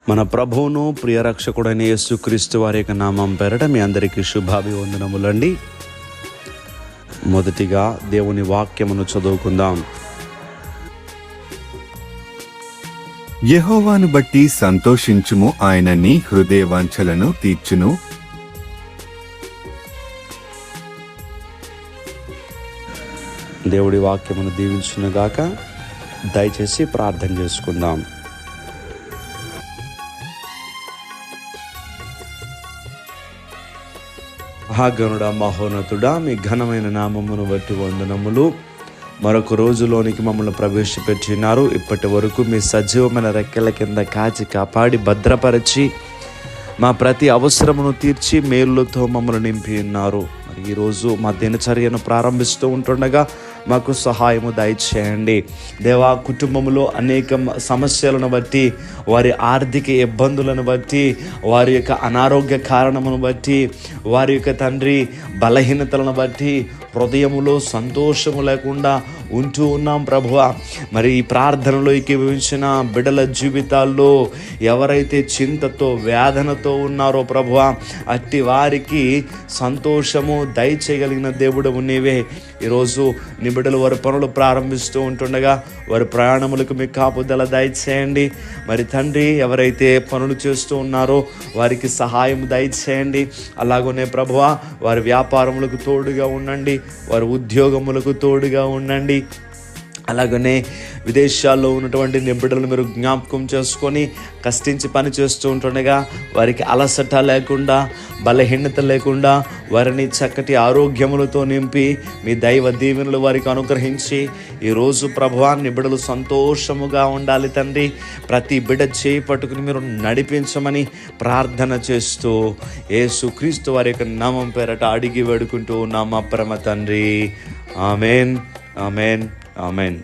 మన ప్రభువును ప్రియ రక్షకుడైన యేసుక్రీస్తు వారి యొక్క నామం పేరట మీ అందరికీ శుభాభివందనములండి. మొదటిగా దేవుని వాక్యమును చదువుకుందాం. యెహోవాను బట్టి సంతోషించుము, ఆయన నీ హృదయవాంఛలను తీర్చును. దేవుడి వాక్యమును దీవించునుగాక. దయచేసి ప్రార్థన చేసుకుందాం. మహాగణుడా, మహోన్నతుడా, మీ ఘనమైన నామమును బట్టి వందనములు. మరొక రోజులోనికి మమ్మల్ని ప్రవేశపెట్టినారు. ఇప్పటి వరకు మీ సజీవమైన రెక్కల కింద కాచి కాపాడి భద్రపరిచి మా ప్రతి అవసరమును తీర్చి మేలులతో మమ్మల్ని నింపి ఉన్నారు. మరి ఈరోజు మా దినచర్యను ప్రారంభిస్తూ ఉంటుండగా మాకు సహాయము దయచేయండి దేవా. కుటుంబంలో అనేక సమస్యలను బట్టి, వారి ఆర్థిక ఇబ్బందులను బట్టి, వారి యొక్క అనారోగ్య కారణమును బట్టి, వారి యొక్క తండ్రి బలహీనతలను బట్టి హృదయములో సంతోషము లేకుండా ఉంటూ ఉన్నాం ప్రభువా. మరి ఈ ప్రార్థనలో ఏకీభవించిన బిడ్డల జీవితాల్లో ఎవరైతే చింతతో వేదనతో ఉన్నారో ప్రభువా, అట్టి వారికి సంతోషము దయచేయగలిగిన దేవుడవు నీవే. ఈరోజు నీ బిడ్డలు వారి పనులు ప్రారంభిస్తూ ఉంటుండగా వారి ప్రయాణములకు మీ కాపుదల దయచేయండి. మరి తండ్రి, ఎవరైతే పనులు చేస్తూ ఉన్నారో వారికి సహాయం దయచేయండి. అలాగనే ప్రభువా, వారి వ్యాపారములకు తోడుగా ఉండండి, వారి ఉద్యోగములకు తోడుగా ఉండండి. అలాగనే విదేశాల్లో ఉన్నటువంటి నిబిడలను మీరు జ్ఞాపకం చేసుకొని కష్టించి పని చేస్తూ ఉంటుండగా వారికి అలసట లేకుండా, బలహీనత లేకుండా వారిని చక్కటి ఆరోగ్యములతో నింపి మీ దైవ దీవెనలు వారికి అనుగ్రహించి ఈరోజు ప్రభువా నిబిడలు సంతోషముగా ఉండాలి తండ్రి. ప్రతి బిడ్డ చేయి పట్టుకుని మీరు నడిపించమని ప్రార్థన చేస్తూ యేసుక్రీస్తు వారి యొక్క నామం పేరట అడిగి వేడుకుంటూ ఉన్నాం మా పరమ తండ్రి. Amen, amen, amen.